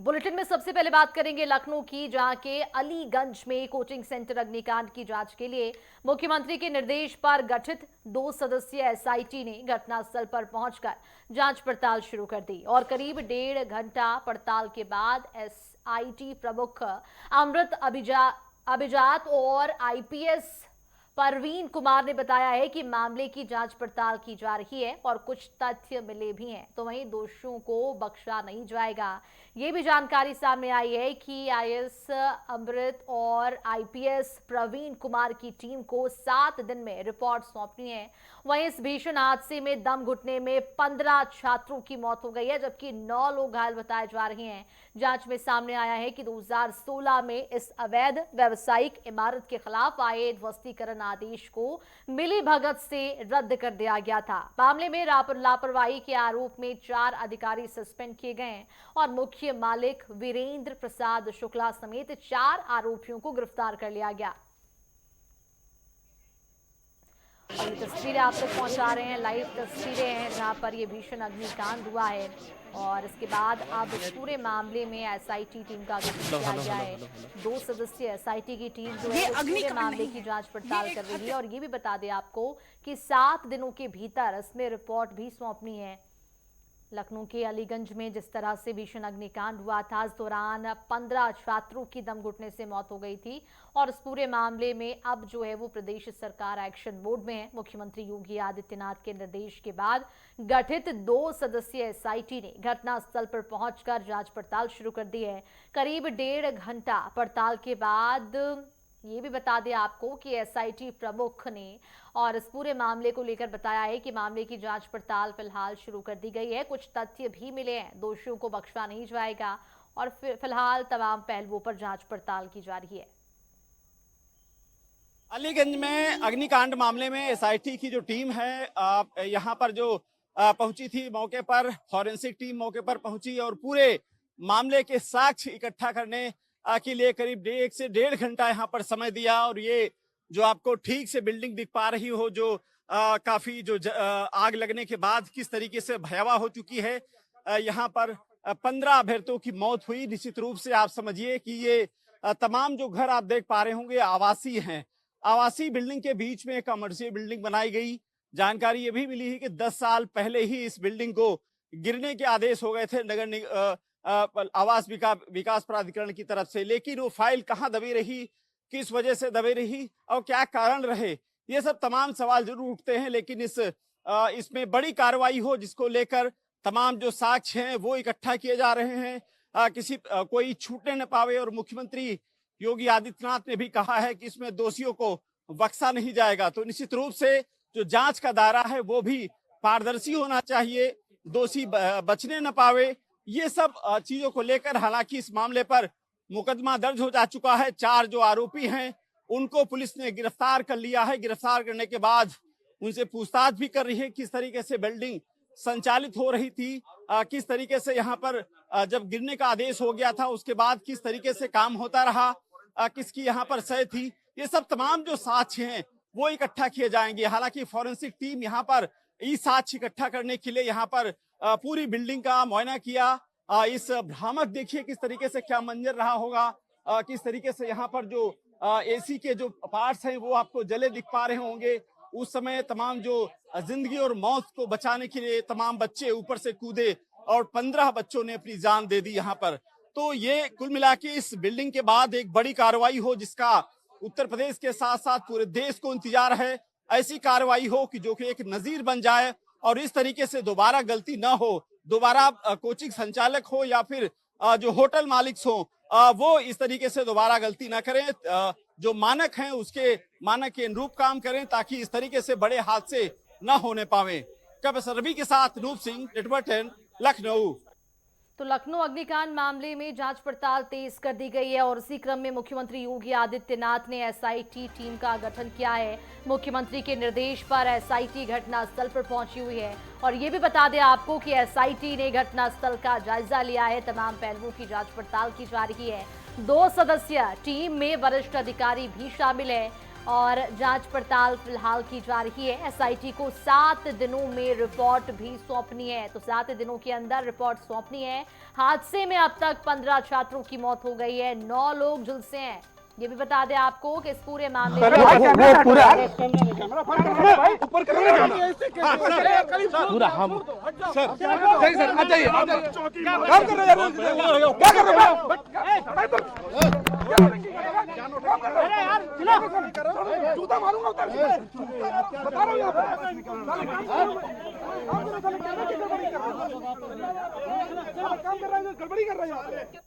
Bulletin में सबसे पहले बात करेंगे लखनऊ की, जहां के अलीगंज में कोचिंग सेंटर अग्निकांड की जांच के लिए मुख्यमंत्री के निर्देश पर गठित 2 सदस्यीय एसआईटी ने घटनास्थल पर पहुंचकर जांच पड़ताल शुरू कर दी और करीब 1.5 घंटा पड़ताल के बाद एसआईटी प्रमुख अमृत अभिजात और आईपीएस परवीन कुमार ने बताया है कि मामले की जांच पड़ताल की जा रही है और कुछ तथ्य मिले भी हैं, तो वहीं दोषियों को बख्शा नहीं जाएगा। ये भी जानकारी सामने आई है कि आईएएस अमृत और आईपीएस प्रवीण कुमार की टीम को 7 दिन में रिपोर्ट सौंपनी है। वहीं इस भीषण हादसे में दम घुटने में 15 छात्रों की मौत हो गई है, जबकि 9 लोग घायल बताए जा रहे हैं। जांच में सामने आया है कि 2016 में इस अवैध व्यावसायिक इमारत के खिलाफ आए ध्वस्तीकरण आदेश को मिली भगत से रद्द कर दिया गया था। मामले में लापरवाही के आरोप में 4 अधिकारी सस्पेंड किए गए हैं और मुख्य मालिक वीरेंद्र प्रसाद शुक्ला समेत 4 आरोपियों को गिरफ्तार कर लिया गया। और ये तस्वीरें आप तक पहुंचा रहे हैं, लाइव तस्वीरें हैं जहां पर ये भीषण अग्निकांड हुआ है और इसके बाद अब इस पूरे मामले में एसआईटी टीम का गठन किया गया है। 2 सदस्यीय एसआईटी की टीम जो है इस पूरे मामले की जांच पड़ताल कर रही है और ये भी बता दें आपको कि 7 दिनों के भीतर इसमें रिपोर्ट भी सौंपनी है। लखनऊ के अलीगंज में जिस तरह से भीषण अग्निकांड हुआ था, इस दौरान 15 छात्रों की दम घुटने से मौत हो गई थी और इस पूरे मामले में अब जो है वो प्रदेश सरकार एक्शन मोड में है। मुख्यमंत्री योगी आदित्यनाथ के निर्देश के बाद गठित 2 सदस्यीय एसआईटी ने घटनास्थल पर पहुंचकर जांच पड़ताल शुरू कर दी है। करीब 1.5 घंटा पड़ताल के बाद ये भी बता दें आपको कि एसआईटी प्रमुख ने और इस पूरे मामले को लेकर बताया है कि मामले की जांच पड़ताल फिलहाल शुरू कर दी गई है। कुछ तथ्य भी मिले हैं, दोषियों को बख्शा नहीं जाएगा और फिलहाल तमाम पहलुओं पर जांच पड़ताल की जा रही है। अलीगंज में अग्निकांड मामले में एसआईटी की जो टीम है यहाँ पर जो पहुंची थी, मौके पर फॉरेंसिक टीम मौके पर पहुंची और पूरे मामले के साक्ष्य इकट्ठा करने के लिए करीब 1 से 1.5 घंटा यहाँ पर समय दिया। और ये जो आपको ठीक से बिल्डिंग दिख पा रही हो, जो काफी जो आग लगने के बाद किस तरीके से भयावह हो चुकी है, यहाँ पर 15 अभ्यर्थियों की मौत हुई। निश्चित रूप से आप समझिए कि ये तमाम जो घर आप देख पा रहे होंगे आवासीय हैं। आवासीय बिल्डिंग के बीच में कमर्शियल बिल्डिंग बनाई गई। जानकारी ये भी मिली है कि 10 साल पहले ही इस बिल्डिंग को गिरने के आदेश हो गए थे आवास विकास प्राधिकरण की तरफ से, लेकिन वो फाइल कहां दबी रही, किस वजह से दबी रही और क्या कारण रहे, ये सब तमाम सवाल जरूर उठते हैं। लेकिन इसमें बड़ी कार्रवाई हो जिसको लेकर तमाम जो साक्ष्य हैं वो इकट्ठा किए जा रहे हैं, कोई छूटने न पावे। और मुख्यमंत्री योगी आदित्यनाथ ने भी कहा है कि इसमें दोषियों को बख्शा नहीं जाएगा। तो निश्चित रूप से जो जांच का दायरा है वो भी पारदर्शी होना चाहिए, दोषी बचने न पावे। ये सब चीजों को लेकर हालांकि इस मामले पर मुकदमा दर्ज हो जा चुका है। 4 जो आरोपी हैं उनको पुलिस ने गिरफ्तार कर लिया है। गिरफ्तार करने के बाद उनसे पूछताछ भी कर रही है किस तरीके से बिल्डिंग संचालित हो रही थी, किस तरीके से यहाँ पर जब गिरने का आदेश हो गया था उसके बाद किस तरीके से काम होता रहा, किसकी यहाँ पर सह थी। ये सब तमाम जो साक्ष्य हैं वो इकट्ठा किए जाएंगे। हालांकि फॉरेंसिक टीम यहाँ पर इस साक्ष्य इकट्ठा करने के लिए यहाँ पर पूरी बिल्डिंग का मुआयना किया। इस भ्रामक देखिए किस तरीके से क्या मंजर रहा होगा, किस तरीके से यहाँ पर जो एसी के जो पार्ट्स हैं वो आपको जले दिख पा रहे होंगे। उस समय तमाम जो जिंदगी और मौत को बचाने के लिए तमाम बच्चे ऊपर से कूदे और 15 बच्चों ने अपनी जान दे दी यहाँ पर। तो ये कुल मिला के इस बिल्डिंग के बाद एक बड़ी कार्रवाई हो जिसका उत्तर प्रदेश के साथ साथ पूरे देश को इंतजार है। ऐसी कार्रवाई हो कि जो कि एक नजीर बन जाए और इस तरीके से दोबारा गलती न हो, दोबारा कोचिंग संचालक हो या फिर जो होटल मालिक हो वो इस तरीके से दोबारा गलती ना करें, जो मानक हैं उसके मानक के अनुरूप काम करें ताकि इस तरीके से बड़े हादसे न होने पावे। कैमरा रवि के साथ नूप सिंह, नेटवर्क 10, लखनऊ। तो लखनऊ अग्निकांड मामले में जांच पड़ताल तेज कर दी गई है और इसी क्रम में मुख्यमंत्री योगी आदित्यनाथ ने एसआईटी टीम का गठन किया है। मुख्यमंत्री के निर्देश पर एसआईटी घटनास्थल पर पहुंची हुई है और ये भी बता दें आपको कि एसआईटी ने घटनास्थल का जायजा लिया है। तमाम पहलुओं की जांच पड़ताल की जा रही है। 2 सदस्यीय टीम में वरिष्ठ अधिकारी भी शामिल है और जांच पड़ताल फिलहाल की जा रही है। एसआईटी को 7 दिनों में रिपोर्ट भी सौंपनी है, तो 7 दिनों के अंदर रिपोर्ट सौंपनी है। हादसे में अब तक 15 छात्रों की मौत हो गई है, 9 लोग झुलसे हैं। ये भी बता दें आपको कि इस पूरे मामले में पूरा हम सर सर आ जाइए काम कर रहे हैं क्या कर रहे हो जूता मारूंगा उधर से बता रहा हूं यहां काम कर रहे हैं गड़बड़ी कर रहे हैं।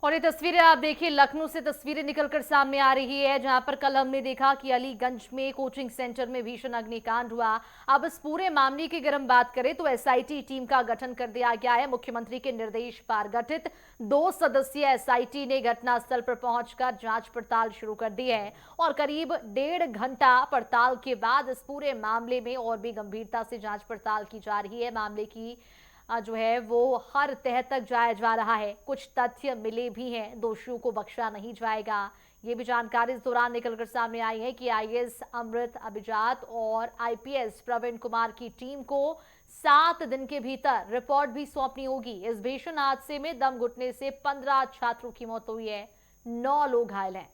और ये तस्वीरें आप देखिए, लखनऊ से तस्वीरें निकलकर सामने आ रही है, जहां पर कल हमने देखा कि अलीगंज में कोचिंग सेंटर में भीषण अग्निकांड हुआ। अब इस पूरे मामले की अगर हम बात करें तो एसआईटी टीम का गठन कर दिया गया है। मुख्यमंत्री के निर्देश पर गठित 2 सदस्यीय एसआईटी ने घटनास्थल पर पहुंचकर जांच पड़ताल शुरू कर दी है और करीब 1.5 घंटा पड़ताल के बाद इस पूरे मामले में और भी गंभीरता से जांच पड़ताल की जा रही है। मामले की जो है वो हर तह तक जाया जा रहा है। कुछ तथ्य मिले भी हैं, दोषियों को बख्शा नहीं जाएगा। ये भी जानकारी इस दौरान निकलकर सामने आई है कि आईएएस अमृत अभिजात और आईपीएस प्रवीण कुमार की टीम को 7 दिन के भीतर रिपोर्ट भी सौंपनी होगी। इस भीषण हादसे में दम घुटने से 15 छात्रों की मौत हुई है, 9 लोग घायल हैं।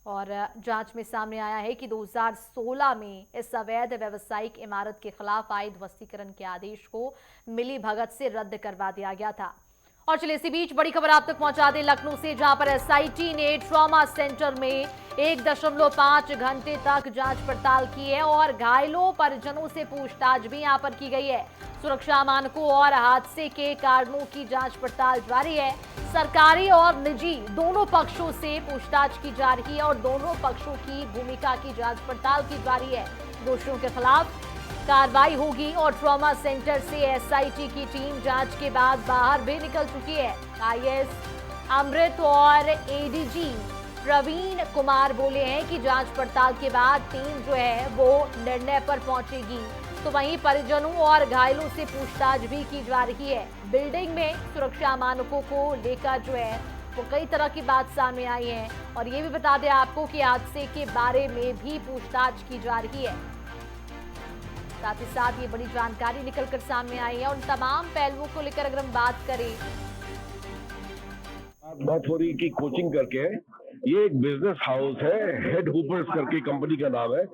और जांच में सामने आया है कि 2016 में इस अवैध व्यावसायिक इमारत के खिलाफ आए ध्वस्तीकरण के आदेश को मिली भगत से रद्द करवा दिया गया था। और चलिए इसी बीच बड़ी खबर आप तक पहुंचा दें लखनऊ से, जहां पर एसआईटी ने ट्रॉमा सेंटर में 1.5 घंटे तक जांच पड़ताल की है और घायलों परिजनों से पूछताछ भी यहां पर की गई है। सुरक्षा मानकों और हादसे के कारणों की जांच पड़ताल जारी है। सरकारी और निजी दोनों पक्षों से पूछताछ की जा रही है और दोनों पक्षों की भूमिका की जांच पड़ताल की जा रही है। दोषियों के खिलाफ कार्रवाई होगी और ट्रॉमा सेंटर से एसआईटी की टीम जांच के बाद बाहर भी निकल चुकी है। आईएएस अमृत और एडीजी प्रवीण कुमार बोले हैं कि जांच पड़ताल के बाद टीम जो है वो निर्णय पर पहुंचेगी। तो वहीं परिजनों और घायलों से पूछताछ भी की जा रही है। बिल्डिंग में सुरक्षा मानकों को लेकर जो है वो कई तरह की बात सामने आई है और ये भी बता दें आपको कि हादसे के बारे में भी पूछताछ की जा रही है। साथ ही साथ ये बड़ी जानकारी निकलकर सामने आई है। उन तमाम पहलुओं को लेकर अगर हम बात करें, बहुत हो रही की कोचिंग करके है। ये एक बिजनेस हाउस है, हेड हुपर्स करके कंपनी का नाम है,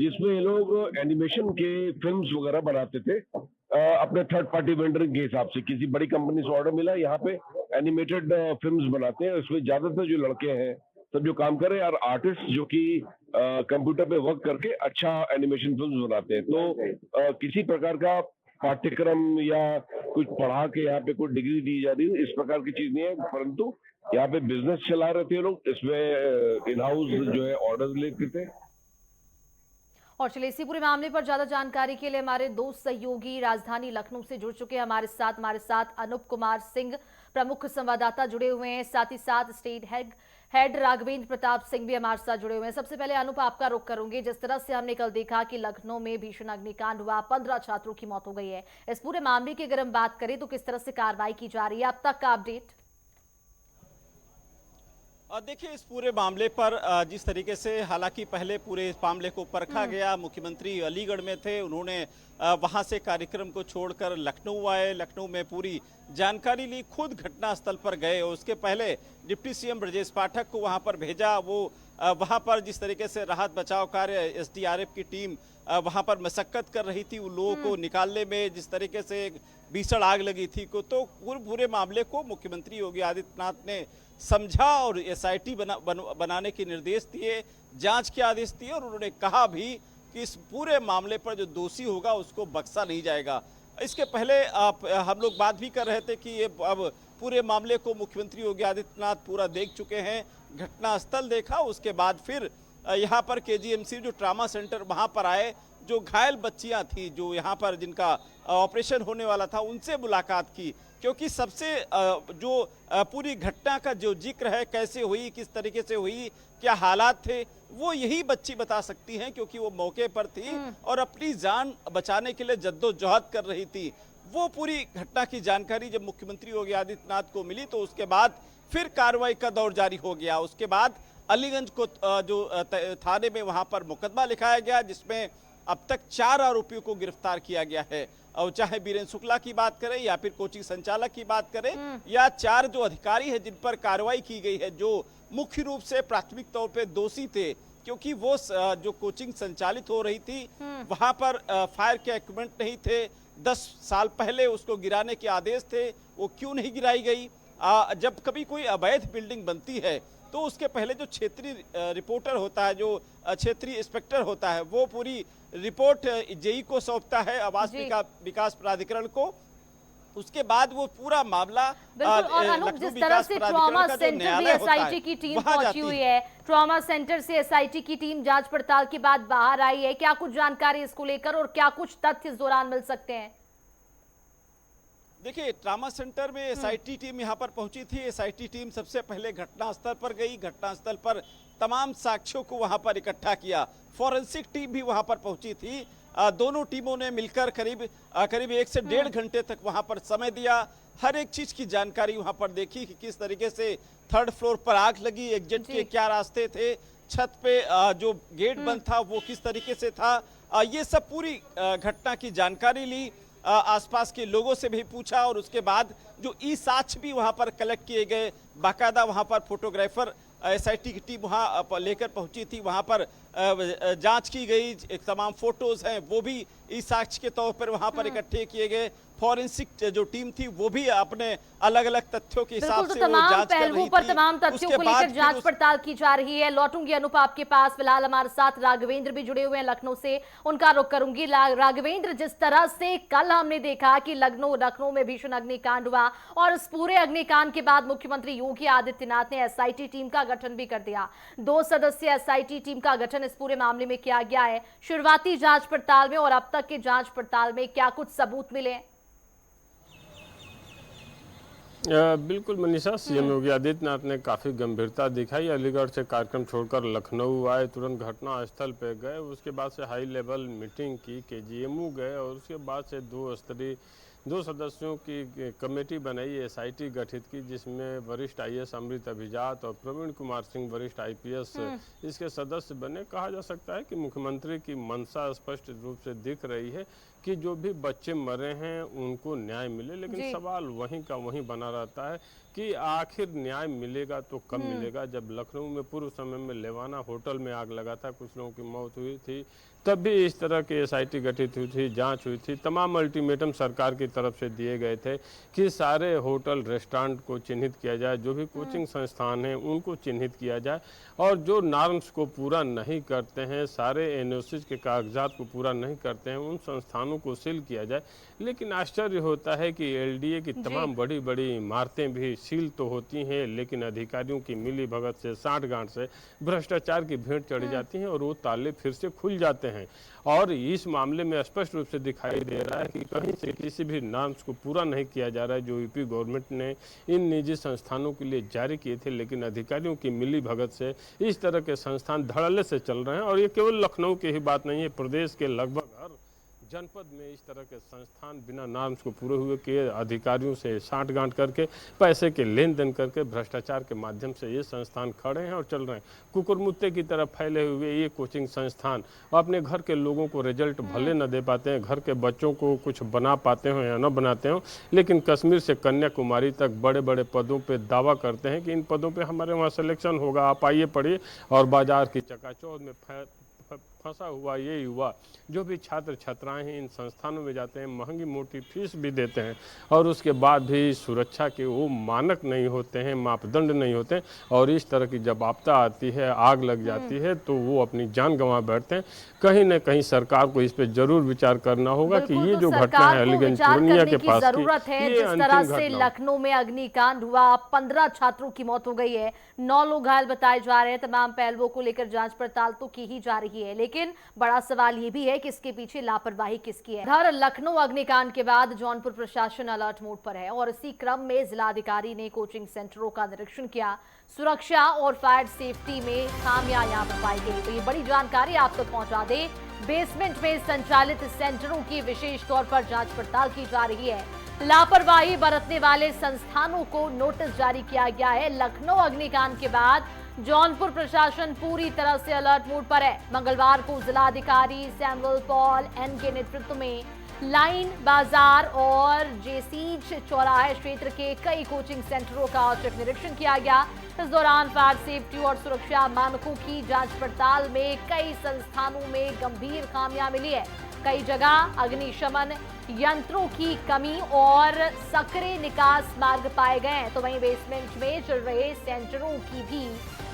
जिसमें ये लोग एनिमेशन के फिल्म्स वगैरह बनाते थे अपने थर्ड पार्टी वेंडरिंग के हिसाब से। किसी बड़ी कंपनी से ऑर्डर मिला, यहाँ पे एनिमेटेड फिल्म्स बनाते हैं। इसमें ज्यादातर जो लड़के हैं सब जो काम कर रहे हैं और आर्टिस्ट जो कि कंप्यूटर पे वर्क करके अच्छा एनिमेशन फिल्म्स बनाते हैं। तो किसी प्रकार का पाठ्यक्रम या कुछ पढ़ा के यहाँ पे कोई डिग्री दी जा रही है, इस प्रकार की चीज नहीं है, परंतु यहाँ पे बिजनेस चला रहे थे लोग। इसमें इन हाउस जो है ऑर्डर लेते थे। और चलिए इसी पूरे मामले पर ज्यादा जानकारी के लिए हमारे 2 सहयोगी राजधानी लखनऊ से जुड़ चुके हैं। हमारे साथ अनूप कुमार सिंह प्रमुख संवाददाता जुड़े हुए हैं, साथ ही साथ स्टेट हेड राघवेंद्र प्रताप सिंह भी हमारे साथ जुड़े हुए हैं। सबसे पहले अनूप आपका रुख करूंगी। जिस तरह से हमने कल देखा कि लखनऊ में भीषण अग्निकांड हुआ, 15 छात्रों की मौत हो गई है, इस पूरे मामले की अगर हम बात करें तो किस तरह से कार्रवाई की जा रही है, अब तक का अपडेट? देखिए, इस पूरे मामले पर जिस तरीके से हालांकि पहले पूरे इस मामले को परखा गया, मुख्यमंत्री अलीगढ़ में थे, उन्होंने वहां से कार्यक्रम को छोड़कर लखनऊ आए, लखनऊ में पूरी जानकारी ली, खुद घटनास्थल पर गए। उसके पहले डिप्टी सीएम ब्रजेश पाठक को वहां पर भेजा। वो वहां पर जिस तरीके से राहत बचाव कार्य एसडीआरएफ की टीम वहां पर मशक्कत कर रही थी उन लोगों को निकालने में, जिस तरीके से भीषण आग लगी थी को, तो पूरे मामले को मुख्यमंत्री योगी आदित्यनाथ ने समझा और एसआईटी बनाने के निर्देश दिए, जांच के आदेश दिए और उन्होंने कहा भी कि इस पूरे मामले पर जो दोषी होगा उसको बख्शा नहीं जाएगा। इसके पहले हम लोग बात भी कर रहे थे कि ये अब पूरे मामले को मुख्यमंत्री योगी आदित्यनाथ पूरा देख चुके हैं, घटनास्थल देखा, उसके बाद फिर यहाँ पर केजीएमसी जो ट्रामा सेंटर वहाँ पर आए, जो घायल बच्चियाँ थी जो यहाँ पर जिनका ऑपरेशन होने वाला था उनसे मुलाकात की, क्योंकि सबसे जो पूरी घटना का जो जिक्र है, कैसे हुई, किस तरीके से हुई, क्या हालात थे, वो यही बच्ची बता सकती हैं, क्योंकि वो मौके पर थी और अपनी जान बचाने के लिए जद्दोजहद कर रही थी। वो पूरी घटना की जानकारी जब मुख्यमंत्री योगी आदित्यनाथ को मिली तो उसके बाद फिर कार्रवाई का दौर जारी हो गया। उसके बाद अलीगंज को थाने में वहां पर मुकदमा लिखाया गया, जिसमें अब तक 4 आरोपियों को गिरफ्तार किया गया है। और चाहे बीरेन शुक्ला की बात करें या फिर कोचिंग संचालक की बात करें या 4 जो अधिकारी हैं जिन पर कार्रवाई की गई है, जो मुख्य रूप से प्राथमिक तौर पे दोषी थे, क्योंकि वो जो कोचिंग संचालित हो रही थी वहां पर फायर के इक्विपमेंट नहीं थे। 10 साल पहले उसको गिराने के आदेश थे, वो क्यों नहीं गिराई गई? जब कभी कोई अवैध बिल्डिंग बनती है तो उसके पहले जो क्षेत्रीय रिपोर्टर होता है, जो क्षेत्रीय इंस्पेक्टर होता है, वो पूरी रिपोर्ट जेई को सौंपता है, आवास विकास प्राधिकरण को। उसके बाद वो पूरा मामला बिल्कुल। और अनूप, जिस तरह से ट्रॉमा सेंटर भी एसआईटी की टीम पहुंची हुई है, ट्रॉमा सेंटर से एसआईटी की टीम जांच पड़ताल के बाद बाहर आई है, क्या कुछ जानकारी इसको लेकर और क्या कुछ तथ्य इस दौरान मिल सकते हैं? देखिए, ट्रामा सेंटर में एसआईटी टीम यहां पर पहुंची थी। एसआईटी टीम सबसे पहले घटनास्थल पर गई, घटनास्थल पर तमाम साक्ष्यों को वहां पर इकट्ठा किया। फॉरेंसिक टीम भी वहां पर पहुंची थी। दोनों टीमों ने मिलकर करीब 1 से 1.5 घंटे तक वहां पर समय दिया। हर एक चीज की जानकारी वहां पर देखी कि किस तरीके से 3rd फ्लोर पर आग लगी, एग्जिट के क्या रास्ते थे, छत पे जो गेट बंद था वो किस तरीके से था। ये सब पूरी घटना की जानकारी ली, आसपास के लोगों से भी पूछा और उसके बाद जो ई साक्ष्य भी वहां पर कलेक्ट किए गए, बाकायदा वहां पर फोटोग्राफर एसआईटी की टीम वहां लेकर पहुंची थी, वहां पर जांच की गई। तमाम फोटोज हैं वो भी ई साक्ष्य के तौर पर वहां पर इकट्ठे किए गए। फॉरेंसिक जो टीम थी वो भी अपने अलग अलग तथ्यों के हिसाब से वो जांच कर रही थी। तमाम तथ्यों को लेकर जांच पड़ताल की जा रही है। लौटूंगी अनूप आपके पास, फिलहाल हमारे साथ राघवेंद्र भी जुड़े हुए हैं लखनऊ से, उनका रुख करूंगी। राघवेंद्र, जिस तरह से कल हमने देखा कि लखनऊ में भीषण अग्निकांड हुआ और इस पूरे अग्निकांड के बाद मुख्यमंत्री योगी आदित्यनाथ ने एसआईटी टीम का गठन भी कर दिया। 2 सदस्यीय एसआईटी टीम का गठन इस पूरे मामले में किया गया है। शुरुआती जांच पड़ताल में और अब तक की जांच पड़ताल में क्या कुछ सबूत मिले? बिल्कुल मनीषा, सीएम योगी आदित्यनाथ ने काफ़ी गंभीरता दिखाई। अलीगढ़ से कार्यक्रम छोड़कर लखनऊ आए, तुरंत घटना स्थल पे गए, उसके बाद से हाई लेवल मीटिंग की, केजीएमयू गए और उसके बाद से 2 सदस्यों की कमेटी बनाई, एसआईटी गठित की, जिसमें वरिष्ठ आईएएस अमृत अभिजात और प्रवीण कुमार सिंह वरिष्ठ आईपीएस इसके सदस्य बने। कहा जा सकता है कि मुख्यमंत्री की मंशा स्पष्ट रूप से दिख रही है कि जो भी बच्चे मरे हैं उनको न्याय मिले, लेकिन सवाल वहीं का वहीं बना रहता है कि आखिर न्याय मिलेगा तो कब मिलेगा। जब लखनऊ में पूर्व समय में लेवाना होटल में आग लगा था, कुछ लोगों की मौत हुई थी, तब भी इस तरह की एसआईटी गठित हुई थी, जांच हुई थी। तमाम अल्टीमेटम सरकार की तरफ से दिए गए थे कि सारे होटल रेस्टोरेंट को चिन्हित किया जाए, जो भी कोचिंग संस्थान हैं उनको चिन्हित किया जाए और जो नॉर्म्स को पूरा नहीं करते हैं, सारे एनओसी के कागजात को पूरा नहीं करते हैं, उन संस्थानों को सील किया जाए। लेकिन आश्चर्य होता है कि एलडीए की तमाम बड़ी बड़ी इमारतें भी सील तो होती हैं, लेकिन अधिकारियों की मिली भगत से, साठगांठ से भ्रष्टाचार की भेंट चढ़ी जाती है और वो ताले फिर से खुल जाते हैं। और इस मामले में स्पष्ट रूप से दिखाई दे रहा है कि कहीं से किसी भी नॉर्म्स को पूरा नहीं किया जा रहा है जो यूपी गवर्नमेंट ने इन निजी संस्थानों के लिए जारी किए थे, लेकिन अधिकारियों की मिली भगत से इस तरह के संस्थान धड़ल्ले से चल रहे हैं। और ये केवल लखनऊ की ही बात नहीं है, प्रदेश के लगभग हर जनपद में इस तरह के संस्थान बिना नॉर्म्स को पूरे हुए के अधिकारियों से साठगांठ करके, पैसे के लेन देन करके, भ्रष्टाचार के माध्यम से ये संस्थान खड़े हैं और चल रहे हैं। कुकुरमुत्ते की तरह फैले हुए ये कोचिंग संस्थान अपने घर के लोगों को रिजल्ट भले न दे पाते हैं, घर के बच्चों को कुछ बना पाते हो या न बनाते हो, लेकिन कश्मीर से कन्याकुमारी तक बड़े बड़े पदों पर दावा करते हैं कि इन पदों पर हमारे वहाँ सिलेक्शन होगा, आप आइए पढ़िए। और बाजार की चकाचौंध में फंसा हुआ ये युवा, जो भी छात्र छात्राएं हैं, इन संस्थानों में जाते हैं, महंगी मोटी फीस भी देते हैं और उसके बाद भी सुरक्षा के वो मानक नहीं होते हैं, मापदंड नहीं होते हैं। और इस तरह की जब आपदा आती है, आग लग जाती है, तो वो अपनी जान गंवा बैठते हैं। कहीं न कहीं सरकार को इस पे जरूर विचार करना होगा कि ये जो घटना है अलीगंज पूर्णिया के पास जरूरत है। जिस तरह से लखनऊ में अग्निकांड हुआ, 15 छात्रों की मौत हो गई है, 9 लोग घायल बताए जा रहे हैं। तमाम पहलुओं को लेकर जांच पड़ताल तो की ही जा रही है, लेकिन बड़ा सवाल ये भी है कि इसके पीछे लापरवाही किसकी है। इधर लखनऊ अग्निकांड के बाद जौनपुर प्रशासन अलर्ट मोड पर है और इसी क्रम में जिलाधिकारी ने कोचिंग सेंटरों का निरीक्षण किया। सुरक्षा और फायर सेफ्टी में खामियां यहां पर पाई गई। तो ये बड़ी जानकारी आप तक पहुंचा दे। बेसमेंट में संचालित सेंटरों की विशेष तौर पर जांच पड़ताल की जा रही है। लापरवाही बरतने वाले संस्थानों को नोटिस जारी किया गया है। लखनऊ अग्निकांड के बाद जौनपुर प्रशासन पूरी तरह से अलर्ट मोड पर है। मंगलवार को जिलाधिकारी सैमुअल पॉल एन के नेतृत्व में लाइन बाजार और जेसीज चौराहे क्षेत्र के कई कोचिंग सेंटरों का औचक निरीक्षण किया गया। इस दौरान फायर सेफ्टी और सुरक्षा मानकों की जांच पड़ताल में कई संस्थानों में गंभीर खामियां मिली है। कई जगह अग्निशमन यंत्रों की कमी और सकरे निकास मार्ग पाए गए हैं। तो वहीं बेसमेंट में चल रहे सेंटरों की भी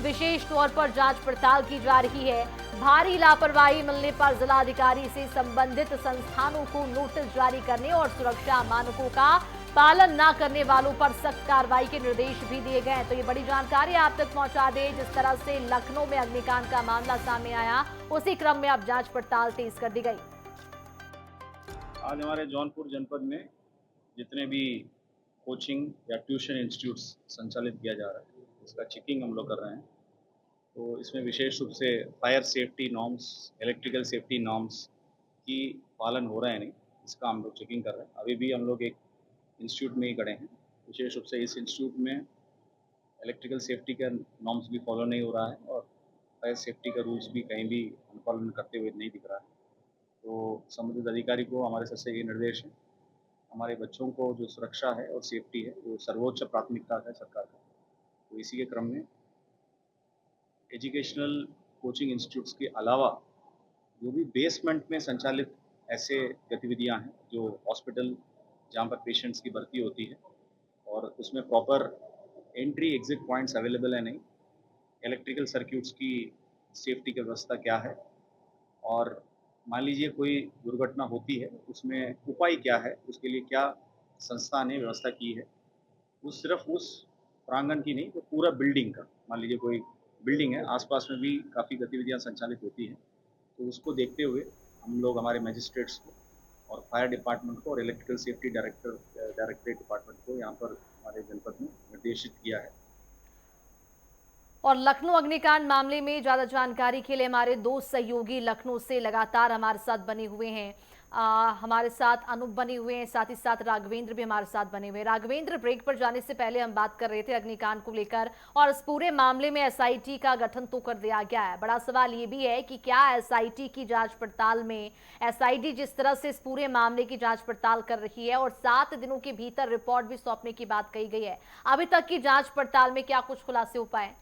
विशेष तौर पर जांच पड़ताल की जा रही है। भारी लापरवाही मिलने पर जिलाधिकारी से संबंधित संस्थानों को नोटिस जारी करने और सुरक्षा मानकों का पालन न करने वालों पर सख्त कार्रवाई के निर्देश भी दिए गए। तो ये बड़ी जानकारी आप तक पहुंचा दें। जिस तरह से लखनऊ में अग्निकांड का मामला सामने आया, उसी क्रम में अब जांच पड़ताल तेज कर दी गई। आज हमारे जौनपुर जनपद में जितने भी कोचिंग या ट्यूशन इंस्टीट्यूट्स संचालित किया जा रहा है, इसका चेकिंग हम लोग कर रहे हैं। तो इसमें विशेष रूप से fire safety norms, electrical safety norms की पालन हो रहा है नहीं, इसका हम लोग चेकिंग कर रहे हैं। अभी भी हम लोग एक इंस्टीट्यूट में ही खड़े हैं। विशेष रूप से इस इंस्टीट्यूट में इलेक्ट्रिकल सेफ्टी का नॉर्म्स भी फॉलो नहीं हो रहा है और फायर सेफ्टी का रूल्स भी कहीं भी अनुपालन करते हुए नहीं दिख रहा है। तो संबंधित अधिकारी को हमारे सर से ये निर्देश है, हमारे बच्चों को जो सुरक्षा है और सेफ्टी है वो सर्वोच्च प्राथमिकता है सरकार का। तो इसी के क्रम में एजुकेशनल कोचिंग इंस्टीट्यूट्स के अलावा जो भी बेसमेंट में संचालित ऐसे गतिविधियां हैं, जो हॉस्पिटल जहाँ पर पेशेंट्स की भर्ती होती है और उसमें proper entry exit points available है नहीं, इलेक्ट्रिकल सर्क्यूट्स की सेफ्टी की व्यवस्था क्या है, और मान लीजिए कोई दुर्घटना होती है उसमें उपाय क्या है, उसके लिए क्या संस्था ने व्यवस्था की है। वो सिर्फ उस प्रांगण की नहीं, तो पूरा बिल्डिंग का, मान लीजिए कोई बिल्डिंग है, आसपास में भी काफ़ी गतिविधियां संचालित होती हैं, तो उसको देखते हुए हम लोग हमारे मजिस्ट्रेट्स को और फायर डिपार्टमेंट को और इलेक्ट्रिकल सेफ्टी डायरेक्टरेट डिपार्टमेंट को यहाँ पर हमारे जनपद में निर्देशित किया है। और लखनऊ अग्निकांड मामले में ज्यादा जानकारी के लिए हमारे दो सहयोगी लखनऊ से लगातार हमारे साथ बने हुए हैं। हमारे साथ अनूप बने हुए हैं, साथ ही साथ राघवेंद्र भी हमारे साथ बने हुए हैं। राघवेंद्र, ब्रेक पर जाने से पहले हम बात कर रहे थे अग्निकांड को लेकर, और इस पूरे मामले में एसआईटी का गठन तो कर दिया गया है। बड़ा सवाल ये भी है कि क्या एसआईटी की जांच पड़ताल में एसआईटी जिस तरह से इस पूरे मामले की जांच पड़ताल कर रही है और 7 दिनों के भीतर रिपोर्ट भी सौंपने की बात कही गई है, अभी तक की जांच पड़ताल में क्या कुछ खुलासे हो पाए?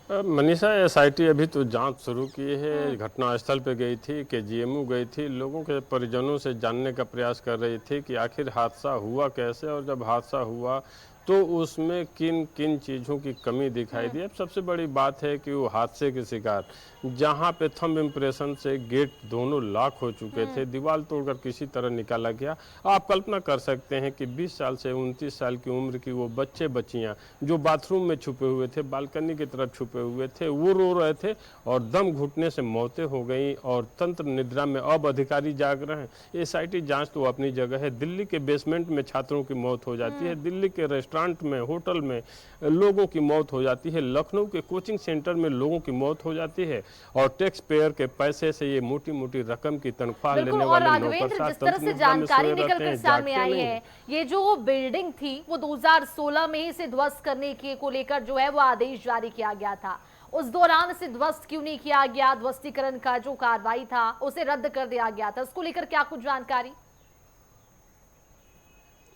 मनीषा, एसआईटी अभी तो जांच शुरू की है। घटनास्थल पे गई थी, केजीएमयू गई थी, लोगों के परिजनों से जानने का प्रयास कर रही थी कि आखिर हादसा हुआ कैसे, और जब हादसा हुआ तो उसमें किन किन चीज़ों की कमी दिखाई दी। अब सबसे बड़ी बात है कि वो हादसे के शिकार, जहाँ पे थंब इम्प्रेशन से गेट दोनों लॉक हो चुके थे, दीवार तोड़कर किसी तरह निकाला गया। आप कल्पना कर सकते हैं कि 20 साल से 29 साल की उम्र की वो बच्चे बच्चियाँ जो बाथरूम में छुपे हुए थे, बालकनी की तरफ छुपे हुए थे, वो रो रहे थे और दम घुटने से मौतें हो गई और तंत्र निद्रा में अब अधिकारी जाग रहे हैं। एसआईटी जाँच तो अपनी जगह है। दिल्ली के बेसमेंट में छात्रों की मौत हो जाती है, दिल्ली के रेस्टोरेंट में, होटल में लोगों की मौत हो जाती है, लखनऊ के कोचिंग सेंटर में लोगों की मौत हो जाती है, और टैक्स पेयर के पैसे से ये मोटी मोटी रकम की तनख्वाह लेने वाले राघवेंद्र, जिस तरह से जानकारी निकल कर सामने आई है, ये जो बिल्डिंग थी वो 2016 में ही इसे ध्वस्त करने के को लेकर जो है वो आदेश जारी किया गया था। उस दौरान इसे ध्वस्त क्यों नहीं किया गया? ध्वस्तीकरण का जो कार्रवाई था उसे रद्द कर दिया गया था, इसको लेकर क्या कुछ जानकारी?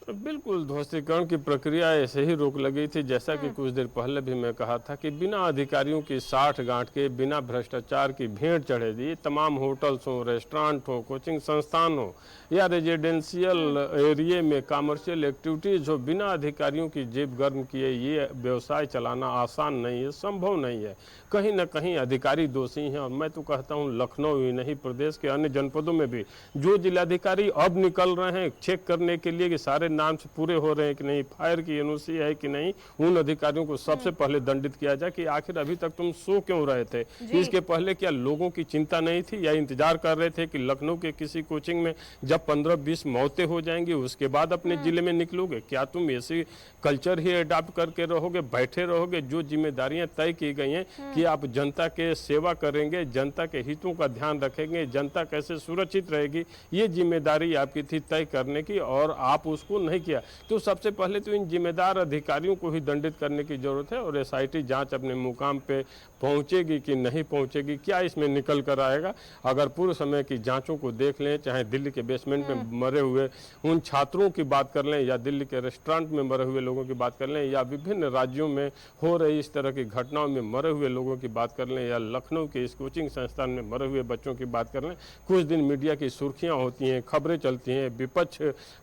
बिल्कुल, ध्वस्तीकरण की प्रक्रिया ऐसे ही रोक लगी थी। जैसा कि कुछ देर पहले भी मैं कहा था कि बिना अधिकारियों की साठ गांठ के, बिना भ्रष्टाचार की भेड़ चढ़े दी, तमाम होटल्स हो, रेस्टोरेंट हो, कोचिंग संस्थान हो या रेजिडेंशियल एरिया में कमर्शियल एक्टिविटीज़ हो, बिना अधिकारियों की जेब गर्म किए ये व्यवसाय चलाना आसान नहीं है, संभव नहीं है। कहीं ना कहीं अधिकारी दोषी हैं, और मैं तो कहता हूँ लखनऊ ही नहीं, प्रदेश के अन्य जनपदों में भी जो जिलाधिकारी अब निकल रहे हैं चेक करने के लिए कि सारे नाम से पूरे हो रहे हैं कि नहीं, फायर की एनओसी है कि नहीं, उन अधिकारियों को सबसे पहले दंडित किया जाए कि आखिर अभी तक तुम सो क्यों रहे थे। इसके पहले क्या लोगों की चिंता नहीं थी या इंतजार कर रहे थे कि लखनऊ के किसी कोचिंग में जब 15-20 मौतें हो जाएंगी उसके बाद अपने जिले में निकलोगे? क्या तुम ऐसी कल्चर ही अडॉप्ट करके रहोगे, बैठे रहोगे? जो जिम्मेदारियां तय की गई हैं कि आप जनता के सेवा करेंगे, जनता के हितों का ध्यान रखेंगे, जनता कैसे सुरक्षित रहेगी, ये जिम्मेदारी आपकी थी तय करने की और आप उसको नहीं किया। तो सबसे पहले तो इन जिम्मेदार अधिकारियों को ही दंडित करने की जरूरत है और एसआईटी जांच अपने मुकाम पे पहुंचेगी कि नहीं पहुंचेगी, क्या इसमें निकल कर आएगा। अगर पूर्व समय की जांचों को देख लें, चाहे दिल्ली के बेसमेंट में मरे हुए उन छात्रों की बात कर लें या दिल्ली के रेस्टोरेंट में मरे हुए लोगों की बात कर लें या विभिन्न राज्यों में हो रही इस तरह की घटनाओं में मरे हुए लोगों की बात कर लें या लखनऊ के इस कोचिंग संस्थान में मरे हुए बच्चों की बात कर लें, कुछ दिन मीडिया की सुर्खियां होती हैं, खबरें चलती हैं, विपक्ष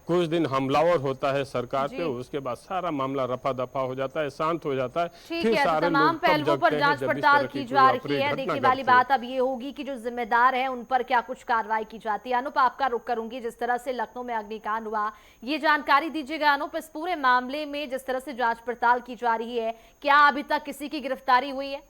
कुछ दिन हमलावर होता है सरकार पे, उसके बाद सारा मामला रफा दफा हो जाता है, शांत हो जाता है। ठीक फिर है, तो सारे तमाम लोग तब पहलुओं पर जगते हैं जांच जब इस पड़ताल तरह की की जा कोई रही है। अप्रिय घटना देखने वाली घटती है। बात अब ये होगी कि जो जिम्मेदार है उन पर क्या कुछ कार्रवाई की जाती है। अनुप, आपका रुख करूंगी, जिस तरह से लखनऊ में अग्निकांड हुआ, ये जानकारी दीजिएगा अनुप, इस पूरे मामले में जिस तरह से जांच पड़ताल की जा रही है, क्या अभी तक किसी की गिरफ्तारी हुई है?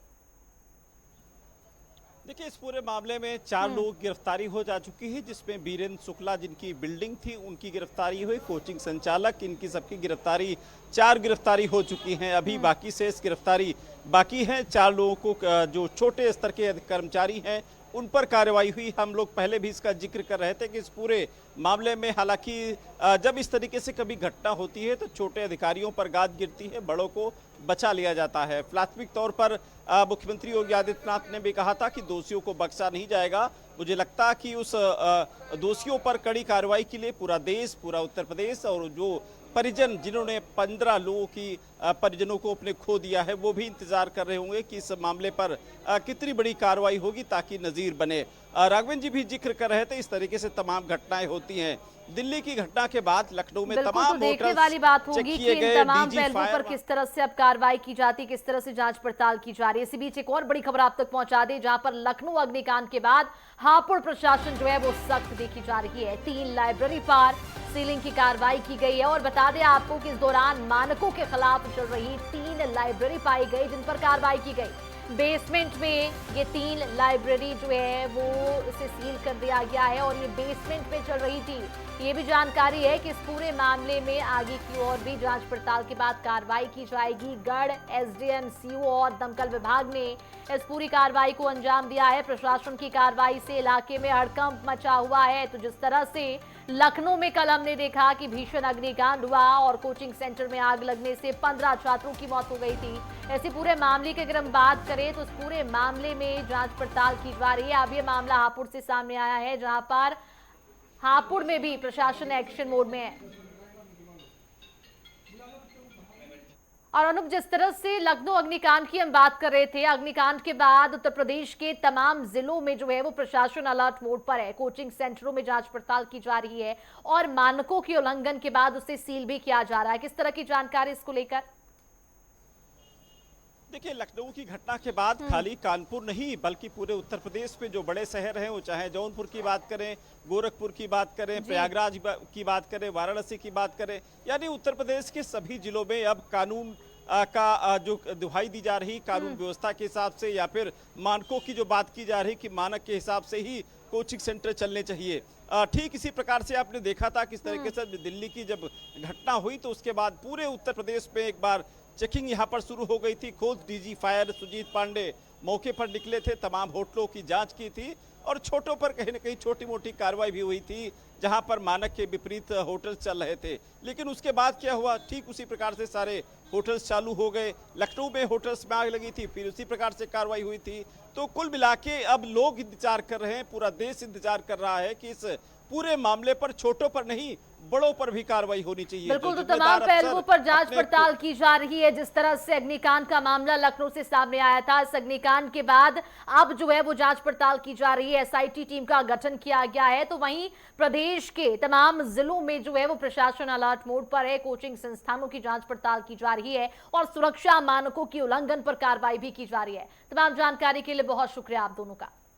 देखिए, इस पूरे मामले में 4 लोग गिरफ्तारी हो जा चुकी है, जिसमें बीरेंद्र शुक्ला जिनकी बिल्डिंग थी उनकी गिरफ्तारी हुई, कोचिंग संचालक, इनकी सबकी गिरफ्तारी, 4 गिरफ्तारी हो चुकी हैं। अभी बाकी शेष गिरफ्तारी बाकी है। 4 लोगों को जो छोटे स्तर के कर्मचारी हैं उन पर कार्रवाई हुई। हम लोग पहले भी इसका जिक्र कर रहे थे कि इस पूरे मामले में हालांकि जब इस तरीके से कभी घटना होती है तो छोटे अधिकारियों पर गाज गिरती है, बड़ों को बचा लिया जाता है। प्राथमिक तौर पर मुख्यमंत्री योगी आदित्यनाथ ने भी कहा था कि दोषियों को बख्शा नहीं जाएगा। मुझे लगता कि उस दोषियों पर कड़ी कार्रवाई के लिए पूरा देश, पूरा उत्तर प्रदेश और जो परिजन जिन्होंने 15 लोगों की परिजनों को अपने खो दिया है, वो भी इंतजार कर रहे होंगे कि इस मामले पर कितनी बड़ी कार्रवाई होगी ताकि नजीर बने। राघवन जी भी जिक्र कर रहे थे, इस तरीके से तमाम घटनाएं होती हैं। दिल्ली की घटना के बाद लखनऊ में तमाम तो देखने वाली बात होगी कि इन तमाम पहलुओं पर किस तरह से अब कार्रवाई की जाती है, किस तरह से जांच पड़ताल की जा रही है। इसी बीच एक और बड़ी खबर आप तक पहुंचा दे, जहां पर लखनऊ अग्निकांड के बाद हापुड़ प्रशासन जो है वो सख्त देखी जा रही है। 3 लाइब्रेरी पर सीलिंग की कार्रवाई की गई है और बता दें आपको कि इस दौरान मानकों के खिलाफ चल रही 3 लाइब्रेरी पाई गई जिन पर कार्रवाई की गई। बेसमेंट में ये 3 लाइब्रेरी जो है वो इसे सील कर दिया गया है और ये बेसमेंट में चल रही थी। ये भी जानकारी है कि इस पूरे मामले में आगे की ओर भी जांच पड़ताल के बाद कार्रवाई की जाएगी। गढ़ एसडीएम, सीओ और दमकल विभाग ने इस पूरी कार्रवाई को अंजाम दिया है। प्रशासन की कार्रवाई से इलाके में हड़कंप मचा हुआ है। तो जिस तरह से लखनऊ में कल हमने देखा कि भीषण अग्निकांड हुआ और कोचिंग सेंटर में आग लगने से 15 छात्रों की मौत हो गई थी, ऐसे पूरे मामले की अगर हम बात करें तो इस पूरे मामले में जांच पड़ताल की जा रही है। अब ये मामला हापुड़ से सामने आया है, जहां पर हापुड़ में भी प्रशासन एक्शन मोड में है। और अनुप, जिस तरह से लखनऊ अग्निकांड की हम बात कर रहे थे, अग्निकांड के बाद उत्तर प्रदेश के तमाम जिलों में जो है वो प्रशासन अलर्ट मोड पर है। कोचिंग सेंटरों में जांच पड़ताल की जा रही है और मानकों के उल्लंघन के बाद उसे सील भी किया जा रहा है। किस तरह की जानकारी इसको लेकर? देखिए, लखनऊ की घटना के बाद खाली कानपुर नहीं बल्कि पूरे उत्तर प्रदेश में जो बड़े शहर हैं, वो चाहे जौनपुर की बात करें, गोरखपुर की बात करें, प्रयागराज की बात करें, वाराणसी की बात करें, यानी उत्तर प्रदेश के सभी जिलों में अब कानून का जो दुहाई दी जा रही, कानून व्यवस्था के हिसाब से या फिर मानकों की जो बात की जा रही कि मानक के हिसाब से ही कोचिंग सेंटर चलने चाहिए। ठीक इसी प्रकार से आपने देखा था किस तरीके से दिल्ली की जब घटना हुई तो उसके बाद पूरे उत्तर प्रदेश में एक बार चेकिंग यहां पर शुरू हो गई थी। खुद डीजी फायर सुजीत पांडे मौके पर निकले थे, तमाम होटलों की जांच की थी और छोटों पर कहीं न कहीं छोटी मोटी कार्रवाई भी हुई थी जहां पर मानक के विपरीत होटल चल रहे थे। लेकिन उसके बाद क्या हुआ, ठीक उसी प्रकार से सारे होटल्स चालू हो गए। लखनऊ में होटल्स में आग लगी थी, फिर उसी प्रकार से कार्रवाई हुई थी। तो कुल मिला के अब लोग इंतजार कर रहे हैं, पूरा देश इंतजार कर रहा है कि इस पूरे मामले पर छोटों पर नहीं बड़ों पर भी कार्रवाई होनी चाहिए। बिल्कुल, तो तमाम पहलुओं पर जांच पड़ताल की जा रही है। जिस तरह से अग्निकांड का मामला लखनऊ से सामने आया था, इस अग्निकांड के बाद अब जो है वो जांच पड़ताल की जा रही है। एसआईटी टीम का गठन किया गया है। तो वहीं प्रदेश के तमाम जिलों में जो है वो प्रशासन अलर्ट मोड पर है। कोचिंग संस्थानों की जांच पड़ताल की जा रही है और सुरक्षा मानकों की उल्लंघन पर कार्रवाई भी की जा रही है। तमाम जानकारी के लिए बहुत शुक्रिया आप दोनों का।